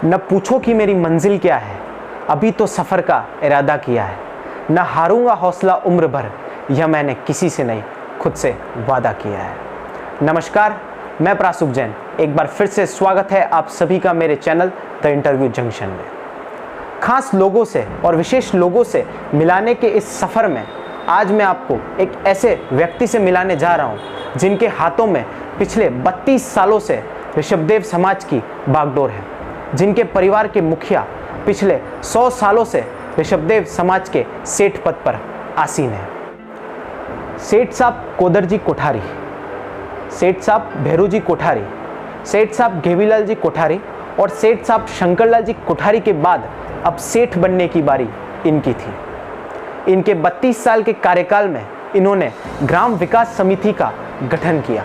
न पूछो कि मेरी मंजिल क्या है, अभी तो सफ़र का इरादा किया है। न हारूंगा हौसला उम्र भर, यह मैंने किसी से नहीं खुद से वादा किया है। नमस्कार, मैं प्रासुक जैन, एक बार फिर से स्वागत है आप सभी का मेरे चैनल द इंटरव्यू जंक्शन में। खास लोगों से और विशेष लोगों से मिलाने के इस सफ़र में आज मैं आपको एक ऐसे व्यक्ति से मिलाने जा रहा हूं जिनके हाथों में पिछले 32 सालों से ऋषभदेव समाज की बागडोर है, जिनके परिवार के मुखिया पिछले 100 सालों से ऋषभदेव समाज के सेठ पद पर आसीन है। सेठ साहब कोदरजी कोठारी, सेठ साहब भैरूजी कोठारी, सेठ साहब घेवीलाल जी कोठारी और सेठ साहब शंकरलाल जी कोठारी के बाद अब सेठ बनने की बारी इनकी थी। इनके 32 साल के कार्यकाल में इन्होंने ग्राम विकास समिति का गठन किया।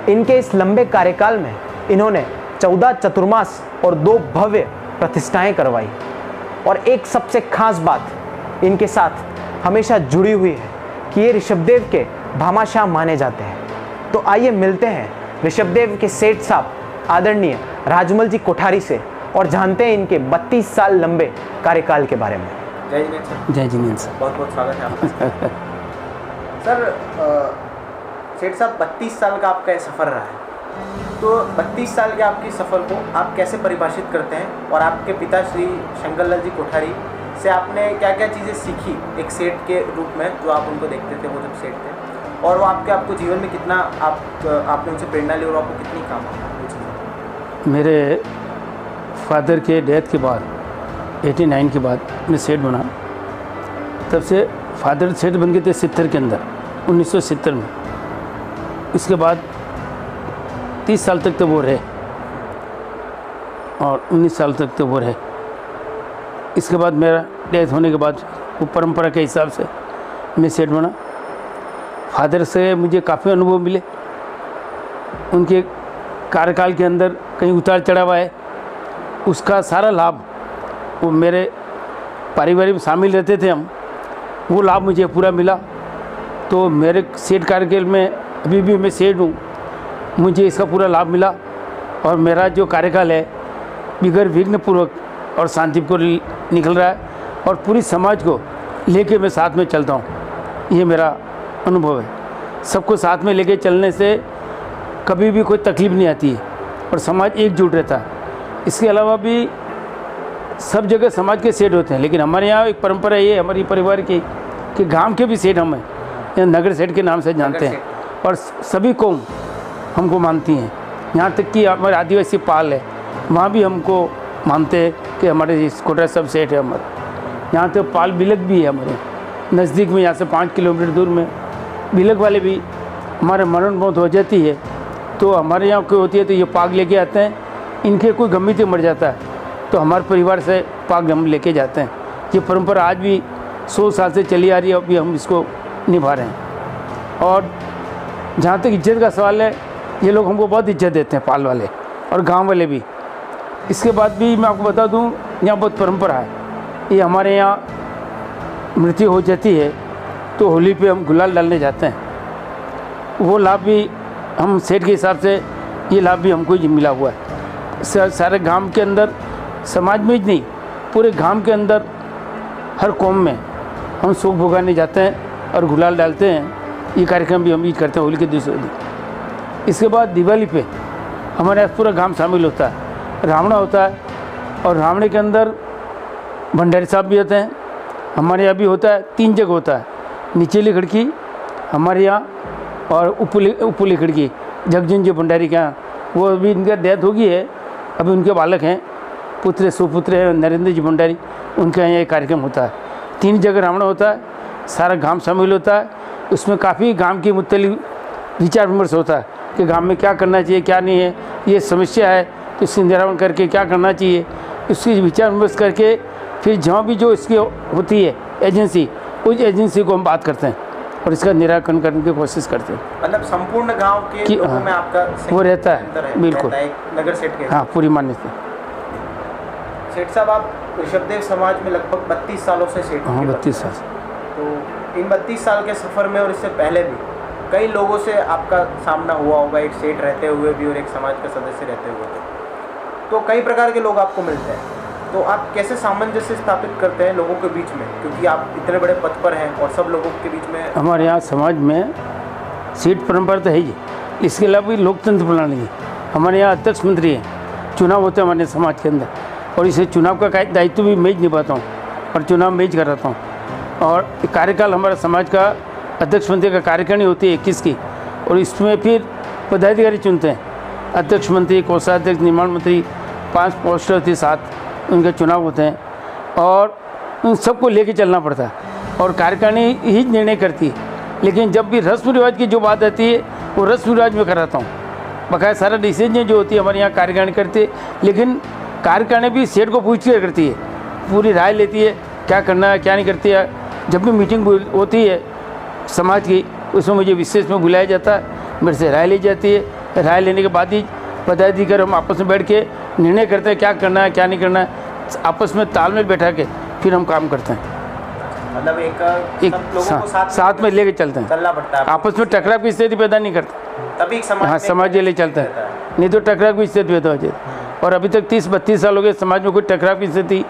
इनके इस लंबे कार्यकाल में इन्होंने 14 चतुर्मास और 2 भव्य प्रतिष्ठाएं करवाई और एक सबसे खास बात इनके साथ हमेशा जुड़ी हुई है कि ये ऋषभदेव के भामाशाह माने जाते हैं। तो आइए मिलते हैं ऋषभदेव के सेठ साहब आदरणीय राजमल जी कोठारी से और जानते हैं इनके 32 साल लंबे कार्यकाल के बारे में। जय जिनेंद्र सर। जय जिनेंद्र सर। बहुत बहुत स्वागत है आपका। सर, सेठ साहब 32 साल का आपका सफ़र रहा है, तो 32 साल के आपकी सफ़र को आप कैसे परिभाषित करते हैं और आपके पिता श्री शंकरलाल जी कोठारी से आपने क्या क्या चीज़ें सीखी एक सेठ के रूप में, जो आप उनको देखते थे वो जब सेठ थे, और वो आपको जीवन में कितना आपने उनसे प्रेरणा ली और आपको कितनी काम आई? मेरे फादर के डेथ के बाद 89 के बाद मैं सेठ बना। तब से फादर सेठ बन गए थे 70 के अंदर, 1970 में। इसके बाद 30 साल तक तो वो रहे और 19 साल तक तो वो रहे। इसके बाद मेरा डेथ होने के बाद वो परंपरा के हिसाब से मैं सेठ बना। फादर से मुझे काफ़ी अनुभव मिले। उनके कार्यकाल के अंदर कहीं उतार चढ़ाव आए, उसका सारा लाभ वो मेरे परिवार में शामिल रहते थे हम, वो लाभ मुझे पूरा मिला। तो मेरे सेठ कार्यकाल में अभी भी मैं सेठ हूँ, मुझे इसका पूरा लाभ मिला और मेरा जो कार्यकाल है बिगड़ विघ्न पूर्वक और शांतिपूर्वक निकल रहा है और पूरी समाज को लेके मैं साथ में चलता हूँ। ये मेरा अनुभव है। सबको साथ में लेके चलने से कभी भी कोई तकलीफ नहीं आती है और समाज एकजुट रहता है। इसके अलावा भी सब जगह समाज के सेठ होते हैं, लेकिन हमारे यहाँ एक परंपरा ये है हमारी परिवार की कि गांव के भी सेठ हमें यहाँ नगर सेठ के नाम से जानते हैं और सभी कौम हमको मानती हैं। यहाँ तक कि हमारे आदिवासी पाल है, वहाँ भी हमको मानते हैं कि हमारे कोठा सब सेठ है हमारे। यहाँ तो पाल बिलक भी है हमारे नज़दीक में, यहाँ से 5 किलोमीटर दूर में बिलक वाले भी हमारे मरण मौत हो जाती है तो हमारे यहाँ कोई होती है तो ये पाग लेके आते हैं। इनके कोई गम्मी मर जाता है तो हमारे परिवार से पाग हम लेके जाते हैं। ये परंपरा आज भी 100 साल से चली आ रही है, अभी हम इसको निभा रहे हैं। और जहाँ तक इज्जत का सवाल है, ये लोग हमको बहुत इज्जत देते हैं, पाल वाले और गांव वाले भी। इसके बाद भी मैं आपको बता दूं, यहाँ बहुत परंपरा है। ये हमारे यहाँ मृत्यु हो जाती है तो होली पे हम गुलाल डालने जाते हैं। वो लाभ भी हम सेठ के हिसाब से ये लाभ भी हमको ही मिला हुआ है। सारे गांव के अंदर, समाज में ही नहीं, पूरे गांव के अंदर हर कौम में हम शोक भोगाने जाते हैं और गुलाल डालते हैं। ये कार्यक्रम भी हम ही करते हैं होली के दूसरे दिन। इसके बाद दिवाली पे हमारे यहाँ पूरा गांव शामिल होता है, रावणा होता है और रावणे के अंदर भंडारी साहब भी होते हैं। हमारे यहाँ भी होता है, 3 जगह होता है, निचली खिड़की हमारे यहाँ और ऊपरी खिड़की जगजीवन जी भंडारी के यहाँ। वो अभी इनका डेथ हो गई है, अभी उनके बालक हैं, पुत्र सुपुत्र है नरेंद्र जी भंडारी, उनके यहाँ ये कार्यक्रम होता है। 3 जगह रावणा होता है, सारा गांव शामिल होता है। उसमें काफ़ी गांव की मुख्तलिफ विचार विमर्श होता है कि गांव में क्या करना चाहिए, क्या नहीं है, ये समस्या है तो इसकी निराकरण करके क्या करना चाहिए, इसकी विचार विमर्श करके फिर जहाँ भी जो इसकी होती है एजेंसी, उस एजेंसी को हम बात करते हैं और इसका निराकरण करने की कोशिश करते हैं। मतलब संपूर्ण गांव के लोगों में आपका वो रहता है, बिल्कुल नगर सेठ के। हाँ, पूरी मान्यता। सेठ साहब, आप ऋषभदेव समाज में लगभग 32 सालों से सेठ। हाँ, 32 साल। तो इन 32 साल के सफ़र में और इससे पहले भी कई लोगों से आपका सामना हुआ होगा, एक सेठ रहते हुए भी और एक समाज का सदस्य रहते हुए भी। तो कई प्रकार के लोग आपको मिलते हैं, तो आप कैसे सामंजस्य स्थापित करते हैं लोगों के बीच में, क्योंकि आप इतने बड़े पद पर हैं और सब लोगों के बीच में? हमारे यहाँ समाज में सीट परंपरा तो है ही, इसके अलावा भी लोकतंत्र प्रणाली है। हमारे यहाँ अध्यक्ष मंत्री हैं, चुनाव होते हैं हमारे समाज के अंदर, और इसे चुनाव का दायित्व भी मैं निभाता हूँ और चुनाव मैं कराता हूँ। और कार्यकाल हमारा समाज का अध्यक्ष मंत्री का कार्यकारिणी होती है 21 की, और इसमें फिर पदाधिकारी चुनते हैं, अध्यक्ष मंत्री, कोषाध्यक्ष, निर्माण मंत्री, 5 पोस्ट होती है, 7 उनके चुनाव होते हैं, और उन सबको लेके चलना पड़ता है और कार्यकारिणी ही निर्णय करती है। लेकिन जब भी रस्म रिवाज की जो बात आती है वो रस्म रिवाज में कराता हूँ, बकाया सारा डिसीजन जो होती है हमारे यहाँ कार्यकारिणी करती है। लेकिन कार्यकारिणी भी सेठ को पूछ कर करती है, पूरी राय लेती है क्या करना है क्या नहीं करती है। जब भी मीटिंग होती है समाज की, उसमें मुझे विशेष में बुलाया जाता है, मेरे से राय ली जाती है। राय लेने के बाद ही पदाधिकारी हम आपस में बैठ के निर्णय करते हैं क्या करना है क्या नहीं करना है, आपस में तालमेल बैठा के फिर हम काम करते हैं। मतलब एक सब लोगों को साथ में लेके चलते हैं, चलना पड़ता है, आपस में टकराव की स्थिति पैदा नहीं करते, तभी समाज हाँ समाज के लिए चलता है, नहीं तो टकराव की स्थिति पैदा हो जाती। और अभी तक 30-32 साल हो गए, समाज में कोई टकराव की स्थिति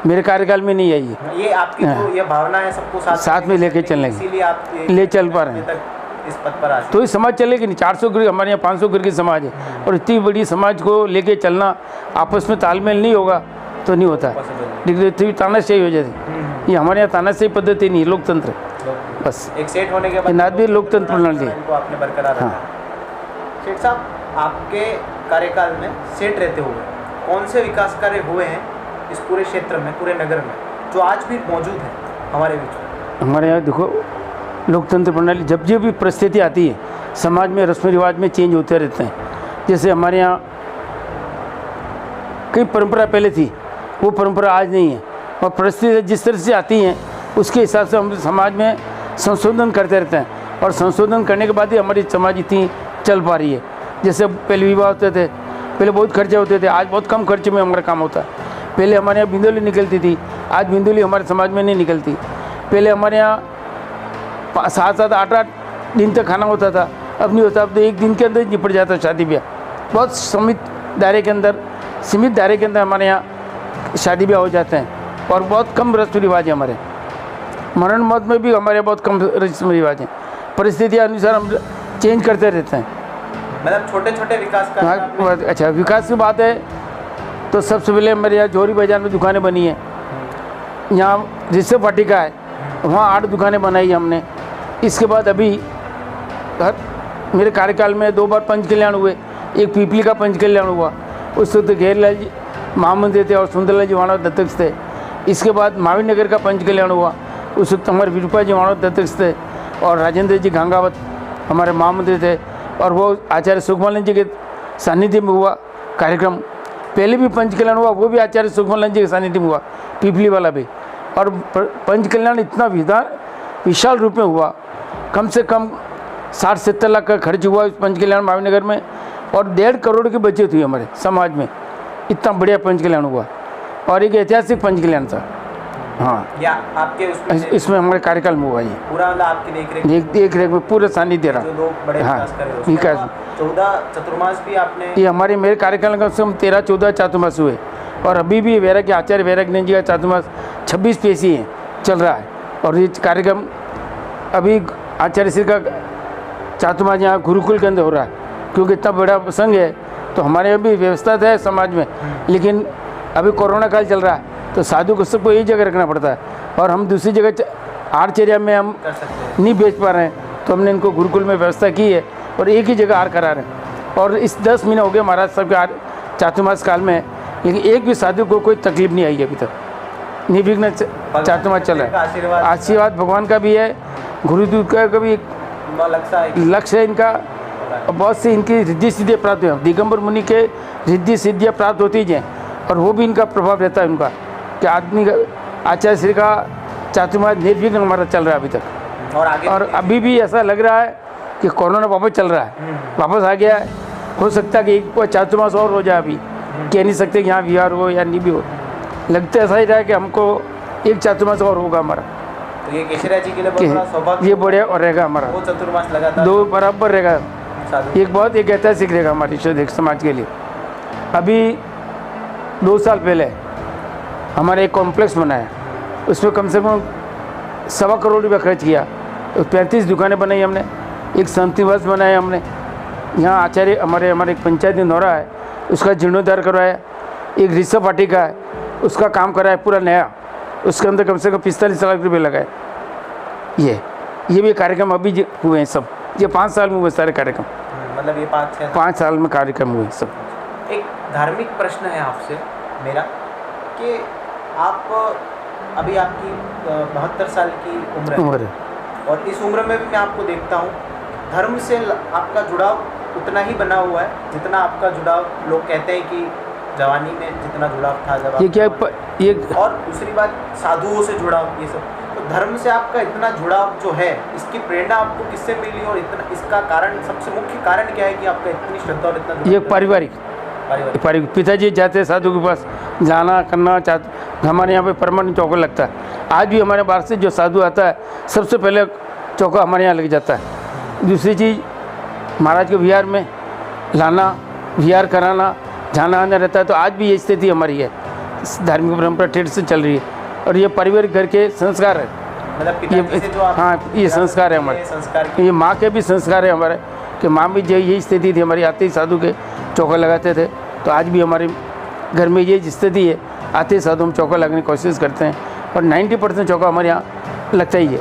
मेरे कार्यकाल में नहीं आई है। ये आपकी जो ये भावना है सबको साथ में लेके चलने की, इसीलिए आप ले चल पा रहे हैं, इस पद पर आ। तो ये समाज चलेगी नहीं। 400 घर हमारे यहाँ 500 घर की समाज है, और इतनी बड़ी समाज को लेके चलना, आपस में तालमेल नहीं होगा तो नहीं होता, लेकिन तानाशाही हो जाती। ये हमारे यहाँ तानाशाही पद्धति नहीं है, लोकतंत्र बस। एक सेठ होने के बाद भी लोकतंत्र प्रणाली है, आपने बरकरार रखा। सेठ साहब, आपके कार्यकाल में सेठ रहते हुए कौन से विकास कार्य हुए हैं इस पूरे क्षेत्र में, पूरे नगर में, जो आज भी मौजूद है हमारे बीच में? हमारे यहाँ देखो, लोकतंत्र प्रणाली जब जब भी परिस्थिति आती है समाज में रस्म रिवाज में चेंज होते रहते हैं। जैसे हमारे यहाँ कई परंपरा पहले थी, वो परंपरा आज नहीं है, और परिस्थिति जिस तरह से आती हैं उसके हिसाब से हम समाज में संशोधन करते रहते हैं, और संशोधन करने के बाद ही हमारी समाज इतनी चल पा रही है। जैसे पहले विवाह होते थे, पहले बहुत खर्चे होते थे, आज बहुत कम खर्चे में हमारा काम होता है। पहले हमारे यहाँ बिंदुली निकलती थी, आज बिंदुली हमारे समाज में नहीं निकलती। पहले हमारे यहाँ 7-7, 8-8 दिन तक खाना होता था, अब नहीं होता, अब तो एक दिन के अंदर निपट जाता शादी ब्याह। बहुत सीमित दायरे के अंदर हमारे यहाँ शादी ब्याह हो जाते हैं, और बहुत कम रस्म रिवाज है हमारे। मरण मौत में भी हमारे बहुत कम रस्म रिवाज हैं, परिस्थिति अनुसार हम चेंज करते रहते हैं। मतलब छोटे छोटे विकास का अच्छा, विकास की बात है तो सबसे पहले हमारे यहाँ जोरी बाजार में दुकानें बनी हैं, यहाँ ऋषभ वाटिका है, वहाँ 8 दुकानें बनाई हमने। इसके बाद अभी मेरे कार्यकाल में 2 बार पंच कल्याण हुए, एक पीपली का पंच कल्याण हुआ, उस वक्त घेरलाल जी महामंत्री थे और सुंदरलाल जी वाणा दत्तक थे। इसके बाद महावीर नगर का पंच कल्याण हुआ, उस वक्त हमारे विरूपा जी वाणा दत्तक थे, और राजेंद्र जी घांगावत हमारे महामंत्री थे, और वो आचार्य सुखमालन जी के सानिध्य में हुआ कार्यक्रम। पहले भी पंच कल्याण हुआ, वो भी आचार्य सुखमालन जी के सानिध्य में हुआ, पीपली वाला भी। और पंच कल्याण इतना विशाल रूप में हुआ, कम से कम 60-70 लाख का खर्च हुआ इस पंच कल्याण महावीर नगर में, और 1.5 करोड़ की बचत हुई हमारे समाज में। इतना बढ़िया पंच कल्याण हुआ, और एक ऐतिहासिक पंच कल्याण था। हाँ, या आपके इसमें हमारे कार्यकाल में हुआ, ये पूरा आपकी देख रेख में पूरा सानिध्य रहा। लोग बड़े विकास कर रहे हैं। विकास 14 चतुर्मास भी आपने, ये मेरे कार्यकाल में कम से कम 13-14 चातुर्मास हुए, और अभी भी वैराग्य आचार्य वैराग्य जी का चातुर्मास 26 पेशी है चल रहा है। और ये कार्यक्रम अभी आचार्य श्री का चातुर्मास यहाँ गुरुकुल के अंदर हो रहा है, क्योंकि इतना बड़ा संघ है तो हमारे यहाँ भी व्यवस्था है समाज में। लेकिन अभी कोरोना काल चल रहा है तो साधु को सबको एक जगह रखना पड़ता है, और हम दूसरी जगह आरचर्या में हम नहीं बेच पा रहे हैं, तो हमने इनको गुरुकुल में व्यवस्था की है और एक ही जगह आर करा रहे हैं। और इस 10 महीने हो गए महाराज साहब के चातुर्मास काल में, लेकिन एक भी साधु को कोई तकलीफ नहीं आई अभी तक, निर्विघ्न चातुर्मास चल रहा है। आशीर्वाद भगवान का भी है, गुरुदेव का भी लक्ष्य है इनका। बहुत सी इनकी रिद्धि सिद्धियाँ प्राप्त हुई, दिगंबर मुनि के रिद्धि सिद्धियाँ प्राप्त होती हैं, और वो भी इनका प्रभाव रहता है उनका, कि आदमी का आचार्य श्री का चातुर्मास निर्विघ्न हमारा चल रहा है अभी तक। और अभी भी ऐसा लग रहा है कि कोरोना वापस चल रहा है, वापस आ गया है। हो सकता है कि एक चातुर्मास और हो जाए, अभी कह नहीं सकते कि यहाँ विहार हो या नहीं भी हो, लगता ऐसा ही रहा है कि हमको एक चातुर्मास और होगा हमारा। तो ये केशरिया जी के लिए बहुत बड़ा सौभाग्य, ये बढ़िया और रहेगा हमारा, 2 चतुर्मास लगातार 2 बराबर रहेगा, एक बहुत एक ऐतिहासिक रहेगा हमारी समाज के लिए। अभी 2 साल पहले हमारे एक कॉम्प्लेक्स बनाया, उसमें कम से कम 1.25 करोड़ रुपया खर्च किया। 35 दुकानें बनाई हमने, एक शांति निवास बनाया हमने। यहाँ आचार्य हमारे एक पंचायत नौरा है, उसका जीर्णोद्धार करवाया। एक रिसर्व पार्टी का है, उसका काम कराया पूरा नया, उसके अंदर कम से कम 45 लाख रुपये लगाए। ये भी कार्यक्रम अभी हुए हैं सब, ये 5 साल में हुए सारे कार्यक्रम। मतलब ये 5 साल में कार्यक्रम हुए सब। एक धार्मिक प्रश्न है आपसे मेरा कि आप अभी आपकी 72 साल की उम्र है, और इस उम्र में भी मैं आपको देखता हूँ धर्म से आपका जुड़ाव उतना ही बना हुआ है जितना आपका जुड़ाव, लोग कहते हैं कि जवानी में जितना जुड़ाव था जब ये क्या ये और दूसरी बात साधुओं से जुड़ाव, ये सब। तो धर्म से आपका इतना जुड़ाव जो है, इसकी प्रेरणा आपको किससे मिली, और इतना इसका कारण, सबसे मुख्य कारण क्या है कि आपका इतनी श्रद्धा और इतना ये पारिवारिक पिताजी जाते साधु के पास जाना करना चाहते। हमारे यहाँ पे परमानेंट चौका लगता है। आज भी हमारे बाहर से जो साधु आता है सबसे पहले चौका हमारे यहाँ लग जाता है। दूसरी चीज़, महाराज के विहार में लाना, विहार कराना, जाना आना रहता है। तो आज भी ये स्थिति हमारी है, धार्मिक परंपरा ठेठ से चल रही है, और ये पारिवारिक घर के संस्कार है। मतलब ये से जो आप हाँ, ये संस्कार है हमारे, संस्कार ये माँ के भी संस्कार है हमारे, कि माँ भी यही स्थिति थी हमारी, आते ही साधु के चौका लगाते थे। तो आज भी हमारे घर में ये स्थिति है, आते ही साधु हम चौका लगाने की कोशिश करते हैं, और 90% चौका हमारे यहाँ लगता ही है।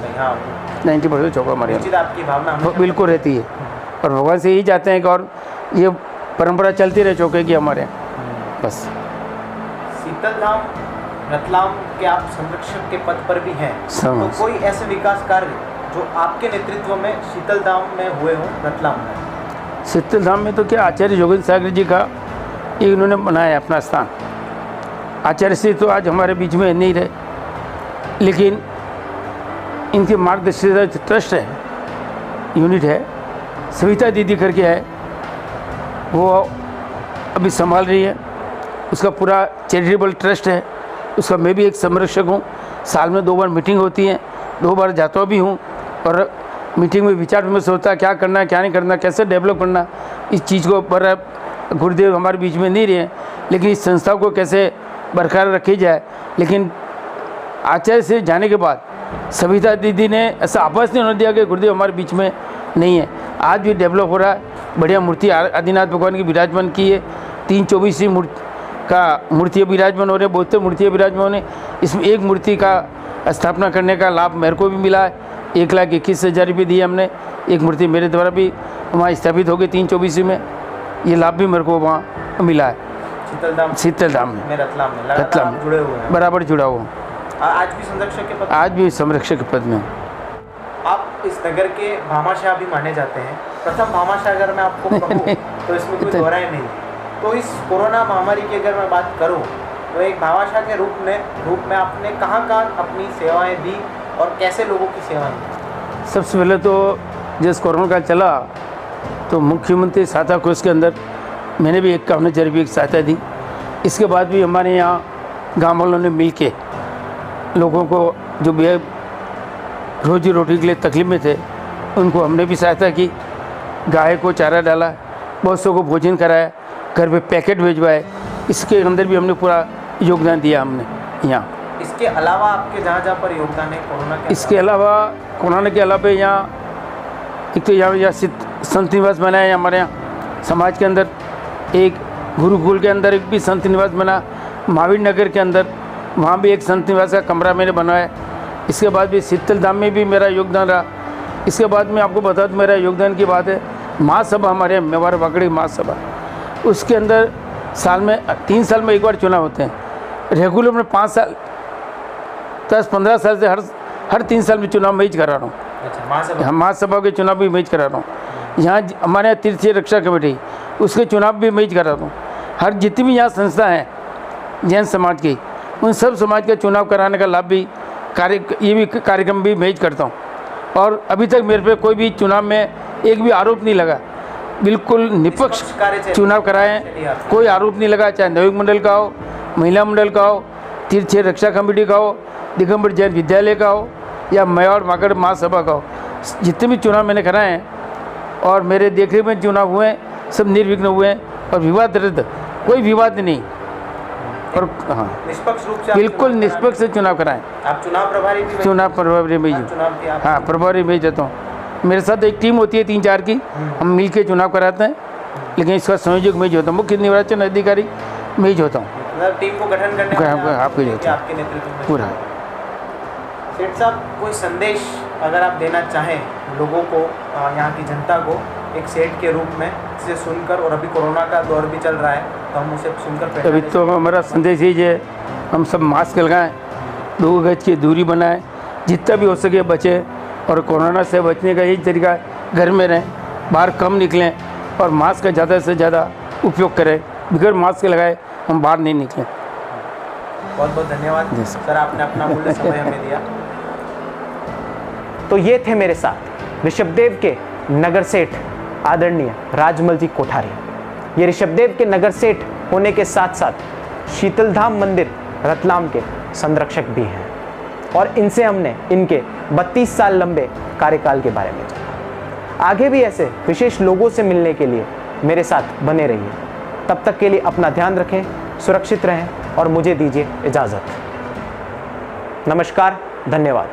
90% चौका हमारे यहाँ आपकी भावना बिल्कुल रहती है, और भगवान से यही चाहते हैं कि और ये परंपरा चलती रहे चौके की हमारे यहाँ। बस शीतल धाम रतलाम के आप संरक्षक के पद पर भी हैं, तो कोई ऐसे विकास कार्य जो आपके नेतृत्व में शीतल धाम में हुए हों रतलाम में? शीतल धाम में तो क्या, आचार्य जोगेंद्र सागर जी का ये इन्होंने बनाया अपना स्थान। आचार्य से तो आज हमारे बीच में नहीं रहे, लेकिन इनके मार्गदर्शन से ट्रस्ट है, यूनिट है, सविता दीदी करके है, वो अभी संभाल रही है। उसका पूरा चैरिटेबल ट्रस्ट है, उसका मैं भी एक संरक्षक हूँ। साल में 2 बार मीटिंग होती है, 2 बार जाता भी हूँ, और मीटिंग में विचार विमर्श होता है, क्या करना है क्या नहीं करना, कैसे डेवलप करना, इस चीज़ को पर गुरुदेव हमारे बीच में नहीं रहे, लेकिन इस संस्था को कैसे बरकरार रखी जाए। लेकिन आचार्य से जाने के बाद सविता दीदी ने ऐसा आभास नहीं होने दिया कि गुरुदेव हमारे बीच में नहीं है। आज भी डेवलप हो रहा है, बढ़िया मूर्ति आदिनाथ भगवान की विराजमान की है, 324 मूर्ति विराजमान हो रहे, बहुत मूर्तियाँ विराजमान होने। इसमें एक मूर्ति का स्थापना करने का लाभ मेरे को भी मिला है, 1,21,000 रुपये दिए हमने। एक मूर्ति मेरे द्वारा भी वहाँ स्थापित हो गई 324 में, ये लाभ भी मेरे को वहाँ मिला है। शीतल धाम में रतलाम जुड़े हुए हैं, बराबर जुड़ा हुआ। आज भी संरक्षक के पद? आज भी संरक्षक के पद में। आप इस नगर के भामाशाह भी माने जाते हैं, प्रथम भामाशाह अगर मैं आपको कहूँ तो इसमें कोई दोहराई नहीं। तो इस कोरोना महामारी की अगर मैं बात करूँ तो एक भामाशाह के रूप में आपने कहाँ अपनी सेवाएं दी और कैसे लोगों की सेवाएं दी? सबसे पहले तो जिस कोरोना काल चला तो मुख्यमंत्री सहायता कोष के अंदर मैंने भी 51,000 रुपये की सहायता दी। इसके बाद भी हमारे यहाँ गाँव वालों ने मिल के लोगों को जो भी रोजी रोटी के लिए तकलीफ में थे उनको हमने भी सहायता की। गाय को चारा डाला, बहुत सौ को भोजन कराया, घर पे पैकेट भिजवाए, इसके अंदर भी हमने पूरा योगदान दिया हमने यहाँ। इसके अलावा आपके जहाँ पर योगदान है कोरोना के? इसके अलावा कोरोना के अलावा यहाँ एक तो यहाँ संत निवास बनाया है हमारे यहाँ समाज के अंदर, एक गुरुकुल के अंदर एक भी संत निवास बना, महावीर नगर के अंदर वहाँ भी एक संत निवास का कमरा मैंने बनवाया। इसके बाद भी शीतल धाम में भी मेरा योगदान रहा। इसके बाद मैं आपको बता दूँ मेरा योगदान की बात है, महासभा हमारे मेवाड़ वाकड़ी महासभा, उसके अंदर साल में 3 साल में एक बार चुनाव होते हैं। रेगुलर में 5 साल 10-15 साल से हर 3 साल में चुनाव मैं ही करा रहा हूँ। अच्छा, महासभा के चुनाव भी मैं ही करा रहा हूँ। यहाँ हमारे यहाँ तीर्थ रक्षा कमेटी उसके चुनाव भी मैं ही करा रहा हूँ। हर जितनी भी यहाँ संस्था हैं जैन समाज की, उन सब समाज का चुनाव कराने का लाभ भी ये भी कार्यक्रम भी मैं ही करता हूँ। और अभी तक मेरे पे कोई भी चुनाव में एक भी आरोप नहीं लगा, बिल्कुल निष्पक्ष चुनाव कराएं, कोई आरोप नहीं लगा, चाहे नवयुग मंडल का हो, महिला मंडल का हो, तीर्थ रक्षा कमेटी का हो, दिगंबर जैन विद्यालय का हो, या मेवाड़ वाकड़ महासभा का हो। जितने भी चुनाव मैंने कराए हैं और मेरे देखने में चुनाव हुए हैं सब निर्विघ्न हुए हैं, और विवाद रहित, कोई विवाद नहीं। और हाँ निष्पक्ष रूप से आप बिल्कुल चुनाव निष्पक्ष से चुनाव कराएं। कराएं। आप चुनाव प्रभारी भी चुनाव प्रभारी में चुनाव की आप हाँ प्रभारी में जाता हूँ। मेरे साथ एक टीम होती है 3-4 की, हम मिल के चुनाव कराते हैं, लेकिन इसका संयोजक मैं ही होता हूँ, मुख्य निर्वाचन अधिकारी मैं ही होता हूँ। मतलब टीम को गठन करने हाँ, वाले आपके ही होता है। आपके नेतृत्व में पूरा सेठ साहब, कोई संदेश अगर आप देना चाहें लोगों को, यहाँ की जनता को, एक सेठ के रूप में इसे सुनकर, और अभी कोरोना का दौर भी चल रहा है तो हम उसे सुनकर अभी तो हमारा संदेश ही है, हम सब मास्क लगाएं, 2 गज की दूरी बनाएं, जितना भी हो सके बचें, और कोरोना से बचने का यही तरीका है, घर में रहें, बाहर कम निकलें और मास्क का ज़्यादा से ज़्यादा उपयोग करें। बगैर मास्क लगाए हम बाहर नहीं निकलें। बहुत बहुत धन्यवाद सर, आपने अपना मूल्य समय हमें दिया। तो ये थे मेरे साथ ऋषभदेव के नगर सेठ आदरणीय राजमल जी कोठारी। ये ऋषभदेव के नगर सेठ होने के साथ साथ शीतलधाम मंदिर रतलाम के संरक्षक भी हैं, और इनसे हमने इनके 32 साल लंबे कार्यकाल के बारे में जाना। आगे भी ऐसे विशेष लोगों से मिलने के लिए मेरे साथ बने रहिए। तब तक के लिए अपना ध्यान रखें, सुरक्षित रहें और मुझे दीजिए इजाज़त। नमस्कार, धन्यवाद।